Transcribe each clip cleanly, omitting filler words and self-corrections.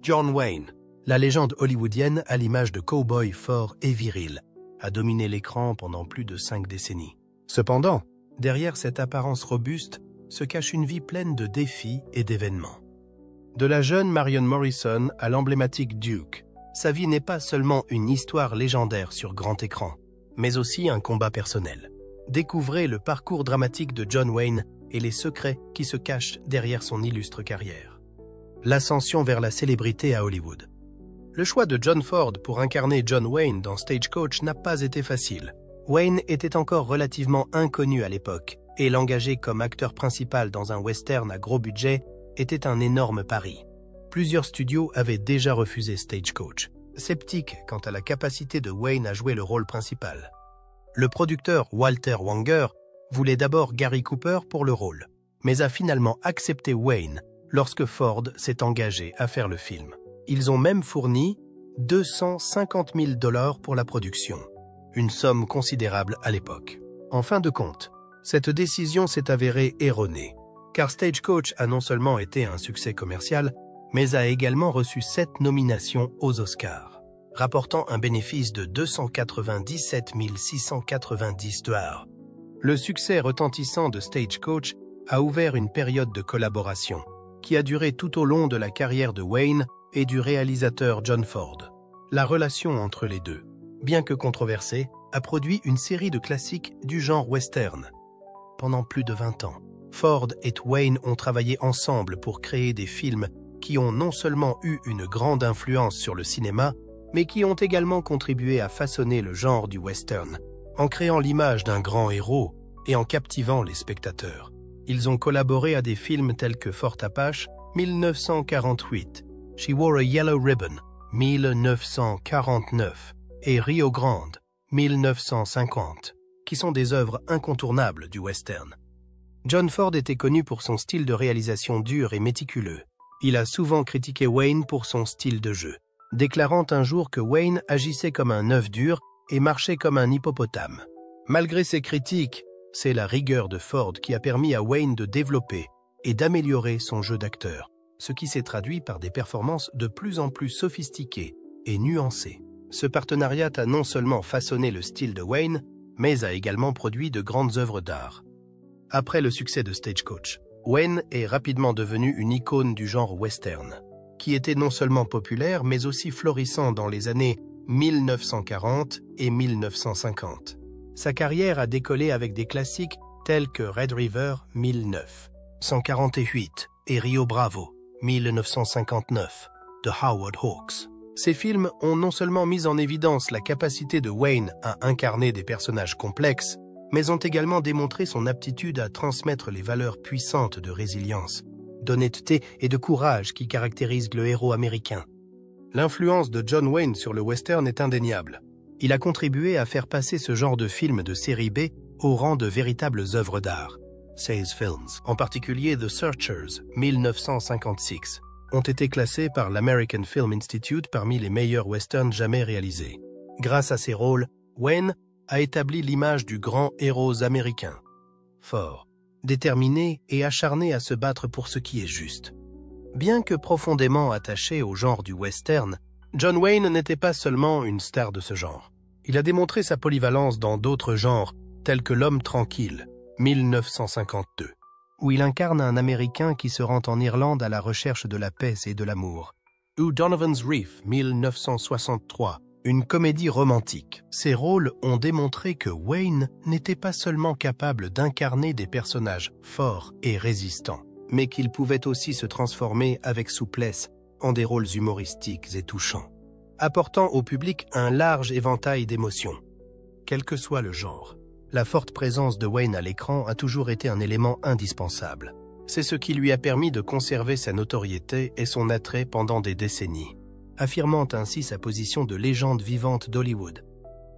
John Wayne, la légende hollywoodienne à l'image de cow-boy fort et viril, a dominé l'écran pendant plus de 5 décennies. Cependant, derrière cette apparence robuste se cache une vie pleine de défis et d'événements. De la jeune Marion Morrison à l'emblématique Duke, sa vie n'est pas seulement une histoire légendaire sur grand écran, mais aussi un combat personnel. Découvrez le parcours dramatique de John Wayne et les secrets qui se cachent derrière son illustre carrière. L'ascension vers la célébrité à Hollywood. Le choix de John Ford pour incarner John Wayne dans Stagecoach n'a pas été facile. Wayne était encore relativement inconnu à l'époque, et l'engager comme acteur principal dans un western à gros budget était un énorme pari. Plusieurs studios avaient déjà refusé Stagecoach, sceptiques quant à la capacité de Wayne à jouer le rôle principal. Le producteur Walter Wanger voulait d'abord Gary Cooper pour le rôle, mais a finalement accepté Wayne lorsque Ford s'est engagé à faire le film. Ils ont même fourni 250 000 $ pour la production, une somme considérable à l'époque. En fin de compte, cette décision s'est avérée erronée, car Stagecoach a non seulement été un succès commercial, mais a également reçu 7 nominations aux Oscars, rapportant un bénéfice de 297 690 $. Le succès retentissant de Stagecoach a ouvert une période de collaboration, qui a duré tout au long de la carrière de Wayne et du réalisateur John Ford. La relation entre les deux, bien que controversée, a produit une série de classiques du genre western. Pendant plus de 20 ans, Ford et Wayne ont travaillé ensemble pour créer des films qui ont non seulement eu une grande influence sur le cinéma, mais qui ont également contribué à façonner le genre du western, en créant l'image d'un grand héros et en captivant les spectateurs. Ils ont collaboré à des films tels que Fort Apache, 1948, She Wore a Yellow Ribbon, 1949, et Rio Grande, 1950, qui sont des œuvres incontournables du western. John Ford était connu pour son style de réalisation dur et méticuleux. Il a souvent critiqué Wayne pour son style de jeu, déclarant un jour que Wayne agissait comme un œuf dur et marchait comme un hippopotame. Malgré ces critiques, c'est la rigueur de Ford qui a permis à Wayne de développer et d'améliorer son jeu d'acteur, ce qui s'est traduit par des performances de plus en plus sophistiquées et nuancées. Ce partenariat a non seulement façonné le style de Wayne, mais a également produit de grandes œuvres d'art. Après le succès de Stagecoach, Wayne est rapidement devenu une icône du genre western, qui était non seulement populaire mais aussi florissant dans les années 1940 et 1950. Sa carrière a décollé avec des classiques tels que Red River 1948 et Rio Bravo 1959 de Howard Hawks. Ces films ont non seulement mis en évidence la capacité de Wayne à incarner des personnages complexes, mais ont également démontré son aptitude à transmettre les valeurs puissantes de résilience, d'honnêteté et de courage qui caractérisent le héros américain. L'influence de John Wayne sur le western est indéniable. Il a contribué à faire passer ce genre de film de série B au rang de véritables œuvres d'art. Ces films, en particulier The Searchers, 1956, ont été classés par l'American Film Institute parmi les meilleurs westerns jamais réalisés. Grâce à ces rôles, Wayne a établi l'image du grand héros américain, fort, déterminé et acharné à se battre pour ce qui est juste. Bien que profondément attaché au genre du western, John Wayne n'était pas seulement une star de ce genre. Il a démontré sa polyvalence dans d'autres genres, tels que L'Homme tranquille, 1952, où il incarne un Américain qui se rend en Irlande à la recherche de la paix et de l'amour, ou Donovan's Reef, 1963, une comédie romantique. Ces rôles ont démontré que Wayne n'était pas seulement capable d'incarner des personnages forts et résistants, mais qu'il pouvait aussi se transformer avec souplesse en des rôles humoristiques et touchants, apportant au public un large éventail d'émotions. Quel que soit le genre, la forte présence de Wayne à l'écran a toujours été un élément indispensable. C'est ce qui lui a permis de conserver sa notoriété et son attrait pendant des décennies, affirmant ainsi sa position de légende vivante d'Hollywood.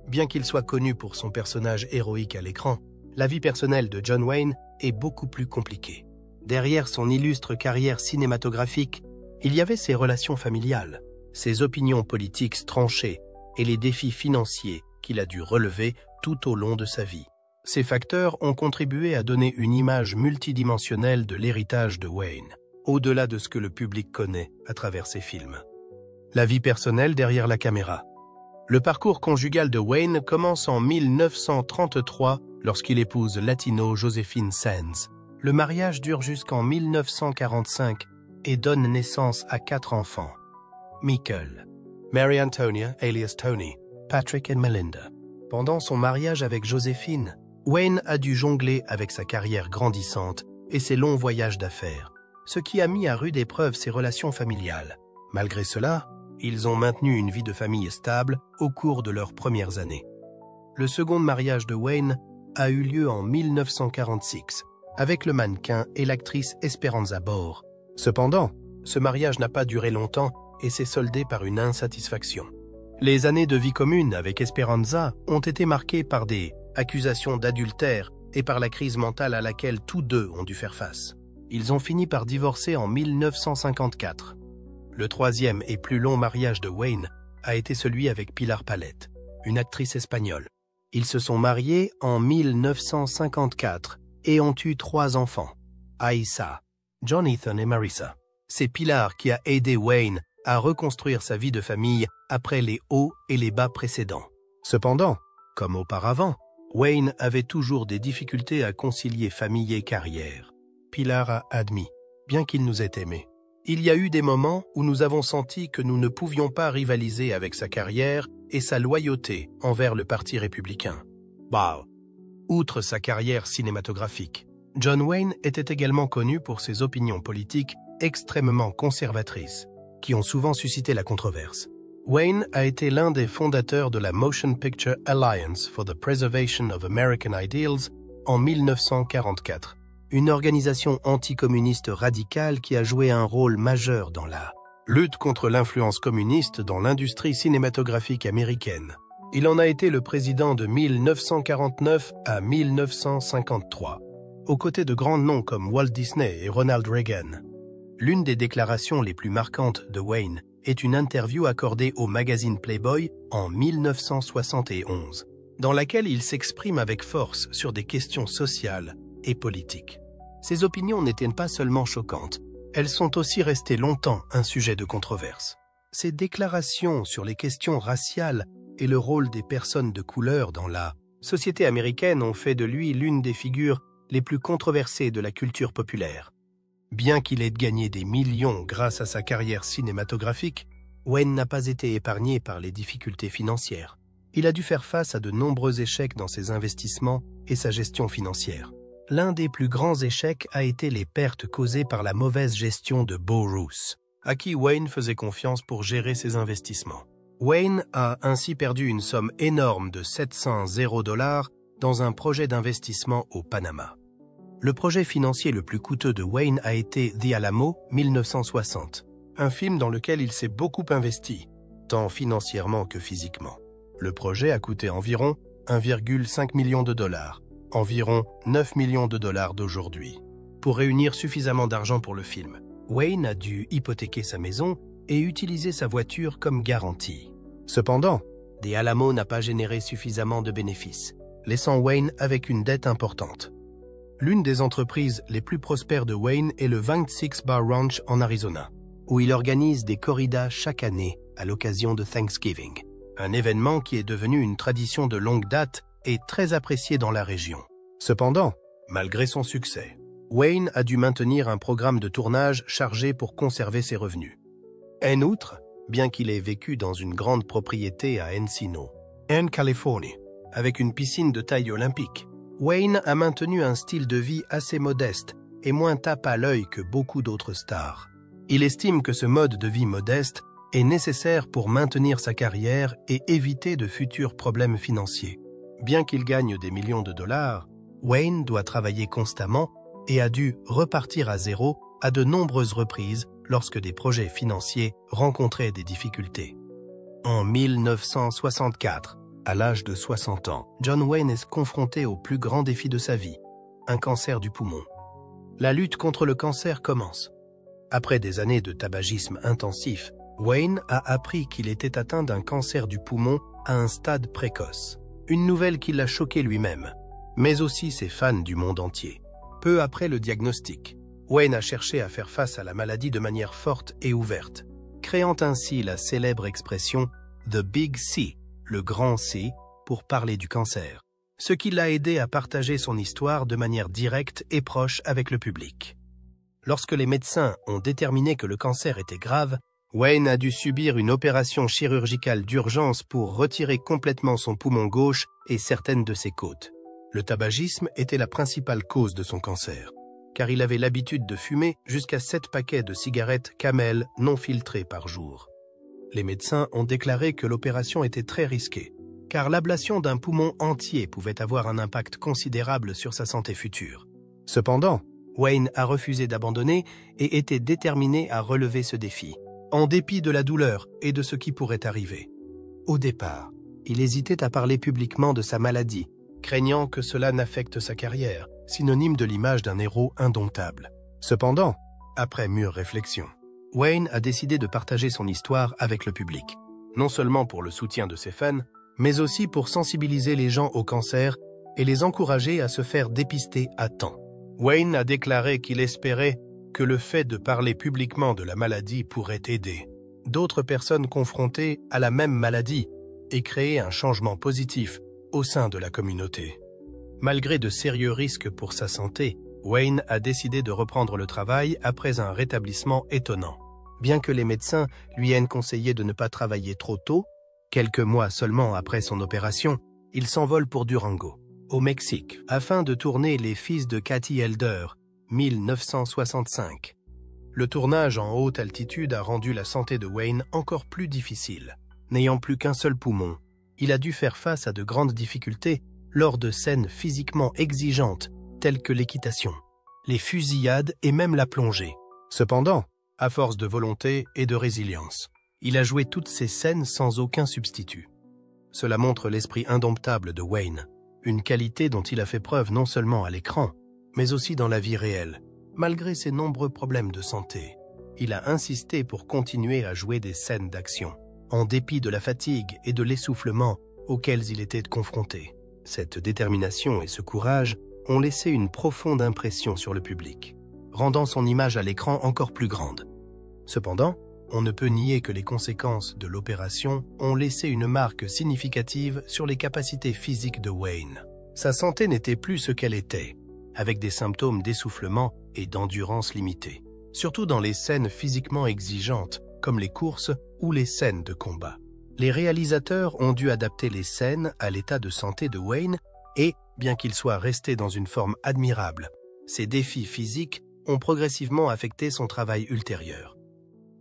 Bien qu'il soit connu pour son personnage héroïque à l'écran, la vie personnelle de John Wayne est beaucoup plus compliquée. Derrière son illustre carrière cinématographique, il y avait ses relations familiales, ses opinions politiques tranchées et les défis financiers qu'il a dû relever tout au long de sa vie. Ces facteurs ont contribué à donner une image multidimensionnelle de l'héritage de Wayne. au-delà de ce que le public connaît à travers ses films. La vie personnelle derrière la caméra. Le parcours conjugal de Wayne commence en 1933 lorsqu'il épouse latino Joséphine Sands. Le mariage dure jusqu'en 1945 et donne naissance à 4 enfants. Michael, Mary Antonia, alias Tony, Patrick et Melinda. Pendant son mariage avec Joséphine, Wayne a dû jongler avec sa carrière grandissante et ses longs voyages d'affaires, ce qui a mis à rude épreuve ses relations familiales. Malgré cela, ils ont maintenu une vie de famille stable au cours de leurs premières années. Le second mariage de Wayne a eu lieu en 1946 avec le mannequin et l'actrice Esperanza Bor. Cependant, ce mariage n'a pas duré longtemps et s'est soldé par une insatisfaction. Les années de vie commune avec Esperanza ont été marquées par des accusations d'adultère et par la crise mentale à laquelle tous deux ont dû faire face. Ils ont fini par divorcer en 1954. Le troisième et plus long mariage de Wayne a été celui avec Pilar Palette, une actrice espagnole. Ils se sont mariés en 1954 et ont eu 3 enfants, Aïssa, Jonathan et Marissa. C'est Pilar qui a aidé Wayne à reconstruire sa vie de famille après les hauts et les bas précédents. Cependant, comme auparavant, Wayne avait toujours des difficultés à concilier famille et carrière. Pilar a admis, bien qu'il nous ait aimés. Il y a eu des moments où nous avons senti que nous ne pouvions pas rivaliser avec sa carrière et sa loyauté envers le Parti républicain. Outre sa carrière cinématographique, John Wayne était également connu pour ses opinions politiques extrêmement conservatrices, qui ont souvent suscité la controverse. Wayne a été l'un des fondateurs de la Motion Picture Alliance for the Preservation of American Ideals en 1944, une organisation anticommuniste radicale qui a joué un rôle majeur dans la lutte contre l'influence communiste dans l'industrie cinématographique américaine. Il en a été le président de 1949 à 1953, aux côtés de grands noms comme Walt Disney et Ronald Reagan. L'une des déclarations les plus marquantes de Wayne est une interview accordée au magazine Playboy en 1971, dans laquelle il s'exprime avec force sur des questions sociales et politiques. Ses opinions n'étaient pas seulement choquantes, elles sont aussi restées longtemps un sujet de controverse. Ses déclarations sur les questions raciales et le rôle des personnes de couleur dans la société américaine ont fait de lui l'une des figures les plus controversées de la culture populaire. Bien qu'il ait gagné des millions grâce à sa carrière cinématographique, Wayne n'a pas été épargné par les difficultés financières. Il a dû faire face à de nombreux échecs dans ses investissements et sa gestion financière. L'un des plus grands échecs a été les pertes causées par la mauvaise gestion de Bo Ruth, à qui Wayne faisait confiance pour gérer ses investissements. Wayne a ainsi perdu une somme énorme de 700 $ dans un projet d'investissement au Panama. Le projet financier le plus coûteux de Wayne a été The Alamo 1960, un film dans lequel il s'est beaucoup investi, tant financièrement que physiquement. Le projet a coûté environ 1,5 million de $, environ 9 millions de $ d'aujourd'hui. Pour réunir suffisamment d'argent pour le film, Wayne a dû hypothéquer sa maison et utiliser sa voiture comme garantie. Cependant, The Alamo n'a pas généré suffisamment de bénéfices, laissant Wayne avec une dette importante. L'une des entreprises les plus prospères de Wayne est le 26 Bar Ranch en Arizona, où il organise des corridas chaque année à l'occasion de Thanksgiving, un événement qui est devenu une tradition de longue date et très apprécié dans la région. Cependant, malgré son succès, Wayne a dû maintenir un programme de tournage chargé pour conserver ses revenus. En outre, bien qu'il ait vécu dans une grande propriété à Encino, en Californie, avec une piscine de taille olympique, Wayne a maintenu un style de vie assez modeste et moins tape à l'œil que beaucoup d'autres stars. Il estime que ce mode de vie modeste est nécessaire pour maintenir sa carrière et éviter de futurs problèmes financiers. Bien qu'il gagne des millions de $, Wayne doit travailler constamment et a dû repartir à zéro à de nombreuses reprises lorsque des projets financiers rencontraient des difficultés. En 1964, à l'âge de 60 ans, John Wayne est confronté au plus grand défi de sa vie, un cancer du poumon. La lutte contre le cancer commence. Après des années de tabagisme intensif, Wayne a appris qu'il était atteint d'un cancer du poumon à un stade précoce. Une nouvelle qui l'a choqué lui-même, mais aussi ses fans du monde entier. Peu après le diagnostic, Wayne a cherché à faire face à la maladie de manière forte et ouverte, créant ainsi la célèbre expression « The Big C », le grand C, pour parler du cancer, ce qui l'a aidé à partager son histoire de manière directe et proche avec le public. Lorsque les médecins ont déterminé que le cancer était grave, Wayne a dû subir une opération chirurgicale d'urgence pour retirer complètement son poumon gauche et certaines de ses côtes. Le tabagisme était la principale cause de son cancer, car il avait l'habitude de fumer jusqu'à 7 paquets de cigarettes Camel non filtrées par jour. Les médecins ont déclaré que l'opération était très risquée, car l'ablation d'un poumon entier pouvait avoir un impact considérable sur sa santé future. Cependant, Wayne a refusé d'abandonner et était déterminé à relever ce défi, en dépit de la douleur et de ce qui pourrait arriver. Au départ, il hésitait à parler publiquement de sa maladie, craignant que cela n'affecte sa carrière, synonyme de l'image d'un héros indomptable. Cependant, après mûre réflexion, Wayne a décidé de partager son histoire avec le public, non seulement pour le soutien de ses fans, mais aussi pour sensibiliser les gens au cancer et les encourager à se faire dépister à temps. Wayne a déclaré qu'il espérait que le fait de parler publiquement de la maladie pourrait aider d'autres personnes confrontées à la même maladie et créer un changement positif au sein de la communauté. Malgré de sérieux risques pour sa santé, Wayne a décidé de reprendre le travail après un rétablissement étonnant. Bien que les médecins lui aient conseillé de ne pas travailler trop tôt, quelques mois seulement après son opération, il s'envole pour Durango, au Mexique, afin de tourner Les Fils de Katy Elder, 1965. Le tournage en haute altitude a rendu la santé de Wayne encore plus difficile. N'ayant plus qu'un seul poumon, il a dû faire face à de grandes difficultés lors de scènes physiquement exigeantes telles que l'équitation, les fusillades et même la plongée. Cependant, à force de volonté et de résilience, il a joué toutes ces scènes sans aucun substitut. Cela montre l'esprit indomptable de Wayne, une qualité dont il a fait preuve non seulement à l'écran, mais aussi dans la vie réelle. Malgré ses nombreux problèmes de santé, il a insisté pour continuer à jouer des scènes d'action, en dépit de la fatigue et de l'essoufflement auxquels il était confronté. Cette détermination et ce courage ont laissé une profonde impression sur le public, rendant son image à l'écran encore plus grande. Cependant, on ne peut nier que les conséquences de l'opération ont laissé une marque significative sur les capacités physiques de Wayne. Sa santé n'était plus ce qu'elle était, avec des symptômes d'essoufflement et d'endurance limitée, surtout dans les scènes physiquement exigeantes, comme les courses ou les scènes de combat. Les réalisateurs ont dû adapter les scènes à l'état de santé de Wayne et, bien qu'il soit resté dans une forme admirable, ces défis physiques ont progressivement affecté son travail ultérieur.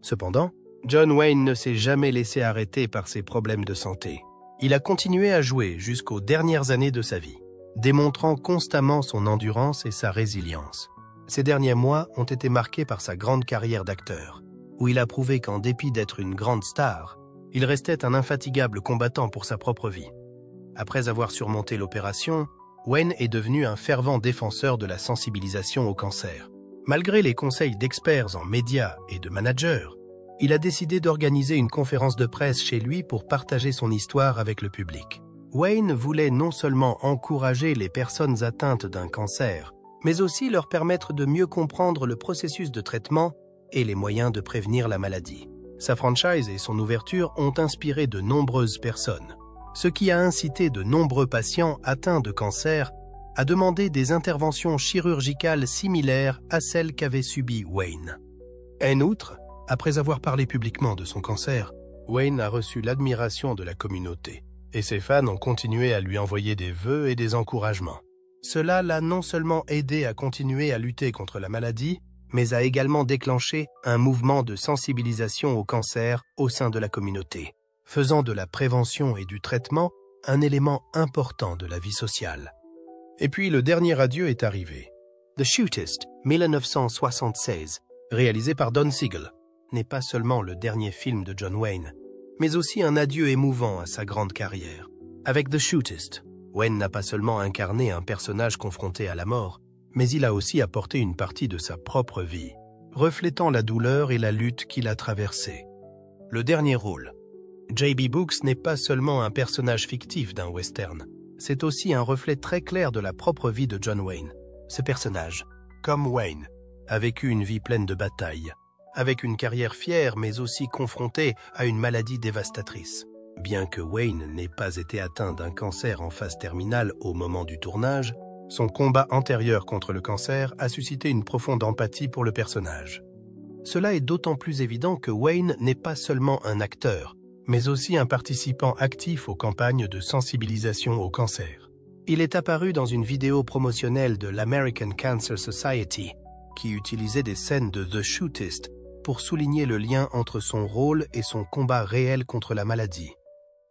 Cependant, John Wayne ne s'est jamais laissé arrêter par ses problèmes de santé. Il a continué à jouer jusqu'aux dernières années de sa vie, démontrant constamment son endurance et sa résilience. Ces derniers mois ont été marqués par sa grande carrière d'acteur, où il a prouvé qu'en dépit d'être une grande star, il restait un infatigable combattant pour sa propre vie. Après avoir surmonté l'opération, Wayne est devenu un fervent défenseur de la sensibilisation au cancer. Malgré les conseils d'experts en médias et de managers, il a décidé d'organiser une conférence de presse chez lui pour partager son histoire avec le public. Wayne voulait non seulement encourager les personnes atteintes d'un cancer, mais aussi leur permettre de mieux comprendre le processus de traitement et les moyens de prévenir la maladie. Sa franchise et son ouverture ont inspiré de nombreuses personnes, ce qui a incité de nombreux patients atteints de cancer à demander des interventions chirurgicales similaires à celles qu'avait subies Wayne. En outre, après avoir parlé publiquement de son cancer, Wayne a reçu l'admiration de la communauté, et ses fans ont continué à lui envoyer des vœux et des encouragements. Cela l'a non seulement aidé à continuer à lutter contre la maladie, mais a également déclenché un mouvement de sensibilisation au cancer au sein de la communauté, faisant de la prévention et du traitement un élément important de la vie sociale. Et puis le dernier adieu est arrivé. The Shootist, 1976, réalisé par Don Siegel, n'est pas seulement le dernier film de John Wayne, mais aussi un adieu émouvant à sa grande carrière. Avec The Shootist, Wayne n'a pas seulement incarné un personnage confronté à la mort, mais il a aussi apporté une partie de sa propre vie, reflétant la douleur et la lutte qu'il a traversée. Le dernier rôle. J.B. Brooks n'est pas seulement un personnage fictif d'un western, c'est aussi un reflet très clair de la propre vie de John Wayne. Ce personnage, comme Wayne, a vécu une vie pleine de batailles, avec une carrière fière mais aussi confronté à une maladie dévastatrice. Bien que Wayne n'ait pas été atteint d'un cancer en phase terminale au moment du tournage, son combat antérieur contre le cancer a suscité une profonde empathie pour le personnage. Cela est d'autant plus évident que Wayne n'est pas seulement un acteur, mais aussi un participant actif aux campagnes de sensibilisation au cancer. Il est apparu dans une vidéo promotionnelle de l'American Cancer Society, qui utilisait des scènes de The Shootist pour souligner le lien entre son rôle et son combat réel contre la maladie.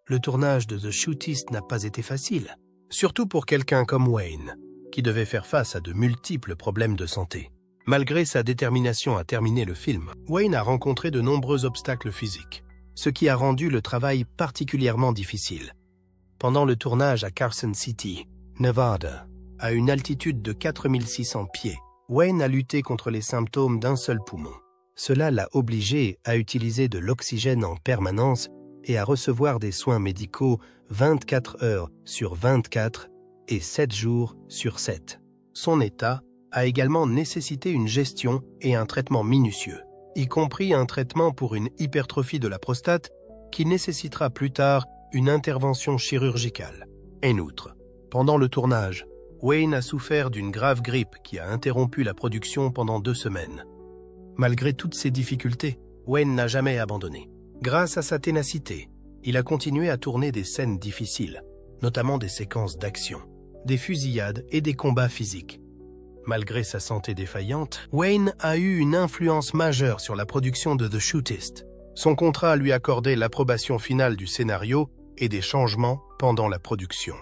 Le tournage de The Shootist n'a pas été facile, surtout pour quelqu'un comme Wayne, qui devait faire face à de multiples problèmes de santé. Malgré sa détermination à terminer le film, Wayne a rencontré de nombreux obstacles physiques, ce qui a rendu le travail particulièrement difficile. Pendant le tournage à Carson City, Nevada, à une altitude de 4600 pieds, Wayne a lutté contre les symptômes d'un seul poumon. Cela l'a obligé à utiliser de l'oxygène en permanence et à recevoir des soins médicaux 24 heures sur 24 et 7 jours sur 7. Son état a également nécessité une gestion et un traitement minutieux, y compris un traitement pour une hypertrophie de la prostate qui nécessitera plus tard une intervention chirurgicale. En outre, pendant le tournage, Wayne a souffert d'une grave grippe qui a interrompu la production pendant 2 semaines. Malgré toutes ces difficultés, Wayne n'a jamais abandonné. Grâce à sa ténacité, il a continué à tourner des scènes difficiles, notamment des séquences d'action, des fusillades et des combats physiques. Malgré sa santé défaillante, Wayne a eu une influence majeure sur la production de The Shootist. Son contrat lui accordait l'approbation finale du scénario et des changements pendant la production.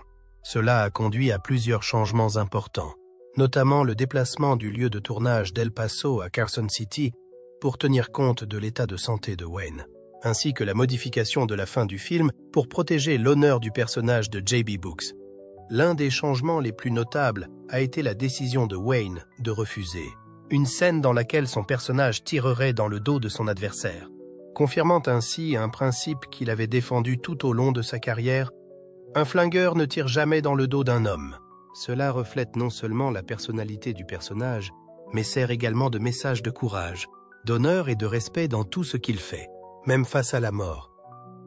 Cela a conduit à plusieurs changements importants, notamment le déplacement du lieu de tournage d'El Paso à Carson City pour tenir compte de l'état de santé de Wayne, ainsi que la modification de la fin du film pour protéger l'honneur du personnage de J.B. Brooks. L'un des changements les plus notables a été la décision de Wayne de refuser une scène dans laquelle son personnage tirerait dans le dos de son adversaire, confirmant ainsi un principe qu'il avait défendu tout au long de sa carrière: un flingueur ne tire jamais dans le dos d'un homme. Cela reflète non seulement la personnalité du personnage, mais sert également de message de courage, d'honneur et de respect dans tout ce qu'il fait, même face à la mort.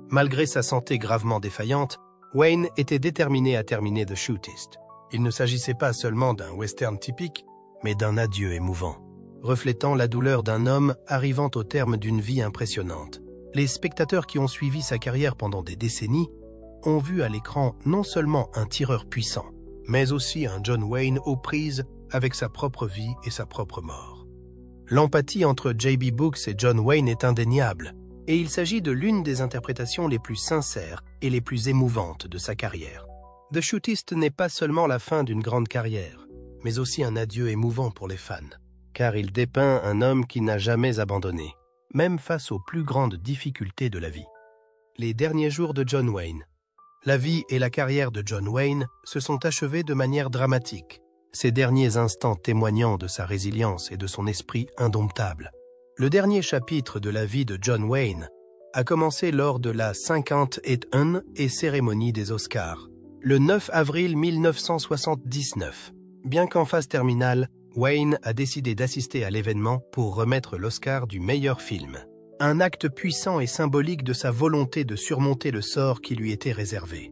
Malgré sa santé gravement défaillante, Wayne était déterminé à terminer The Shootist. Il ne s'agissait pas seulement d'un western typique, mais d'un adieu émouvant, reflétant la douleur d'un homme arrivant au terme d'une vie impressionnante. Les spectateurs qui ont suivi sa carrière pendant des décennies ont vu à l'écran non seulement un tireur puissant, mais aussi un John Wayne aux prises avec sa propre vie et sa propre mort. L'empathie entre J.B. Brooks et John Wayne est indéniable, et il s'agit de l'une des interprétations les plus sincères et les plus émouvantes de sa carrière. The Shootist n'est pas seulement la fin d'une grande carrière, mais aussi un adieu émouvant pour les fans, car il dépeint un homme qui n'a jamais abandonné, même face aux plus grandes difficultés de la vie. Les derniers jours de John Wayne. La vie et la carrière de John Wayne se sont achevés de manière dramatique, ces derniers instants témoignant de sa résilience et de son esprit indomptable. Le dernier chapitre de la vie de John Wayne a commencé lors de la 51e cérémonie des Oscars, le 9 avril 1979. Bien qu'en phase terminale, Wayne a décidé d'assister à l'événement pour remettre l'Oscar du meilleur film. Un acte puissant et symbolique de sa volonté de surmonter le sort qui lui était réservé.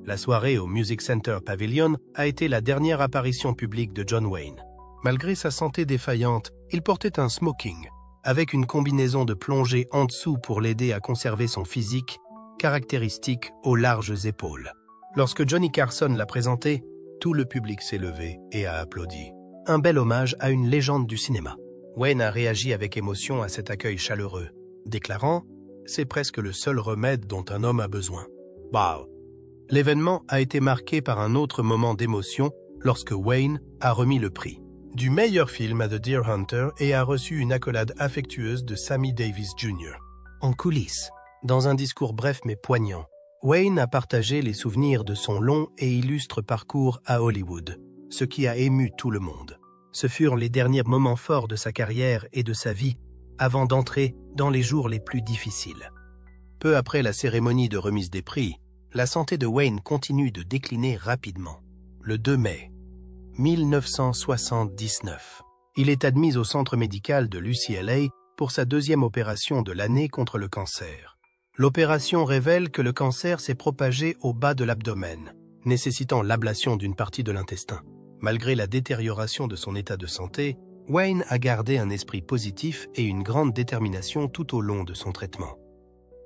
La soirée au Music Center Pavilion a été la dernière apparition publique de John Wayne. Malgré sa santé défaillante, il portait un smoking, avec une combinaison de plongée en dessous pour l'aider à conserver son physique, caractéristique aux larges épaules. Lorsque Johnny Carson l'a présenté, tout le public s'est levé et a applaudi. Un bel hommage à une légende du cinéma. Wayne a réagi avec émotion à cet accueil chaleureux, déclarant « C'est presque le seul remède dont un homme a besoin. » Wow! L'événement a été marqué par un autre moment d'émotion lorsque Wayne a remis le prix du meilleur film à The Deer Hunter et a reçu une accolade affectueuse de Sammy Davis Jr. En coulisses, dans un discours bref mais poignant, Wayne a partagé les souvenirs de son long et illustre parcours à Hollywood, ce qui a ému tout le monde. Ce furent les derniers moments forts de sa carrière et de sa vie avant d'entrer dans les jours les plus difficiles. Peu après la cérémonie de remise des prix, la santé de Wayne continue de décliner rapidement. Le 2 mai 1979, Il est admis au centre médical de l'UCLA pour sa deuxième opération de l'année contre le cancer. L'opération révèle que le cancer s'est propagé au bas de l'abdomen, nécessitant l'ablation d'une partie de l'intestin. Malgré la détérioration de son état de santé, Wayne a gardé un esprit positif et une grande détermination tout au long de son traitement.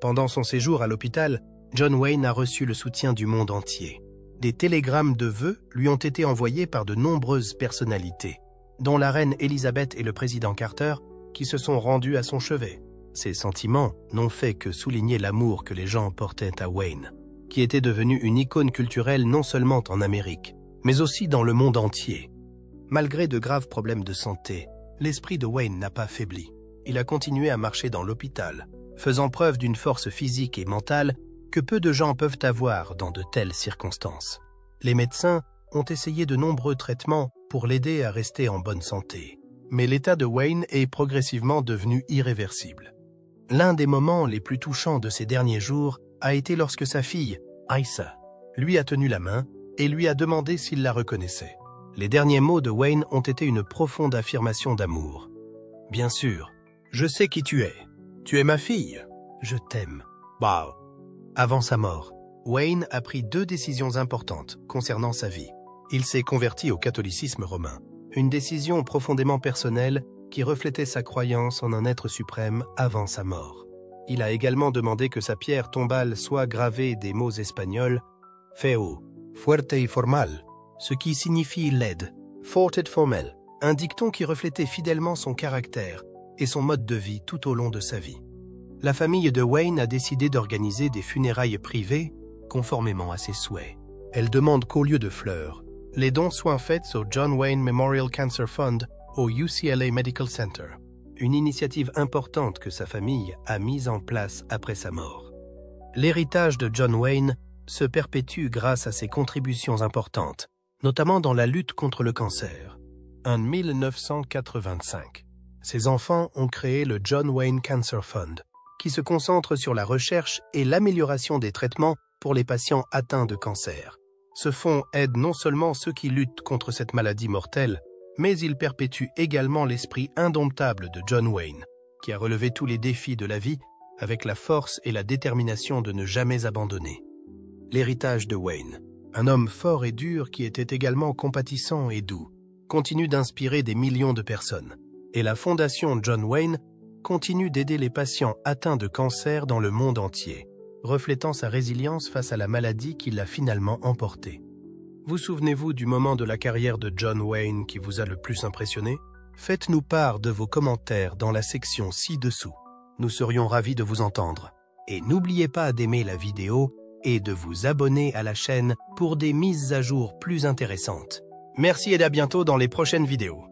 Pendant son séjour à l'hôpital, John Wayne a reçu le soutien du monde entier. Des télégrammes de vœux lui ont été envoyés par de nombreuses personnalités, dont la reine Elizabeth et le président Carter, qui se sont rendus à son chevet. Ces sentiments n'ont fait que souligner l'amour que les gens portaient à Wayne, qui était devenu une icône culturelle non seulement en Amérique, mais aussi dans le monde entier. Malgré de graves problèmes de santé, l'esprit de Wayne n'a pas faibli. Il a continué à marcher dans l'hôpital, faisant preuve d'une force physique et mentale que peu de gens peuvent avoir dans de telles circonstances. Les médecins ont essayé de nombreux traitements pour l'aider à rester en bonne santé, mais l'état de Wayne est progressivement devenu irréversible. L'un des moments les plus touchants de ces derniers jours a été lorsque sa fille, Aissa, lui a tenu la main et lui a demandé s'il la reconnaissait. Les derniers mots de Wayne ont été une profonde affirmation d'amour. « Bien sûr, je sais qui tu es. Tu es ma fille. Je t'aime. Wow. » Avant sa mort, Wayne a pris 2 décisions importantes concernant sa vie. Il s'est converti au catholicisme romain, une décision profondément personnelle qui reflétait sa croyance en un être suprême avant sa mort. Il a également demandé que sa pierre tombale soit gravée des mots espagnols « feo, fuerte y formal », ce qui signifie laide, fort et formel, un dicton qui reflétait fidèlement son caractère et son mode de vie tout au long de sa vie. La famille de Wayne a décidé d'organiser des funérailles privées conformément à ses souhaits. Elle demande qu'au lieu de fleurs, les dons soient faits au John Wayne Memorial Cancer Fund au UCLA Medical Center, une initiative importante que sa famille a mise en place après sa mort. L'héritage de John Wayne se perpétue grâce à ses contributions importantes, notamment dans la lutte contre le cancer. En 1985, ses enfants ont créé le John Wayne Cancer Fund, qui se concentre sur la recherche et l'amélioration des traitements pour les patients atteints de cancer. Ce fonds aide non seulement ceux qui luttent contre cette maladie mortelle, mais il perpétue également l'esprit indomptable de John Wayne, qui a relevé tous les défis de la vie avec la force et la détermination de ne jamais abandonner. L'héritage de Wayne, un homme fort et dur qui était également compatissant et doux, continue d'inspirer des millions de personnes. Et la fondation John Wayne continue d'aider les patients atteints de cancer dans le monde entier, reflétant sa résilience face à la maladie qui l'a finalement emporté. Vous souvenez-vous du moment de la carrière de John Wayne qui vous a le plus impressionné? Faites-nous part de vos commentaires dans la section ci-dessous. Nous serions ravis de vous entendre. Et n'oubliez pas d'aimer la vidéo et de vous abonner à la chaîne pour des mises à jour plus intéressantes. Merci et à bientôt dans les prochaines vidéos.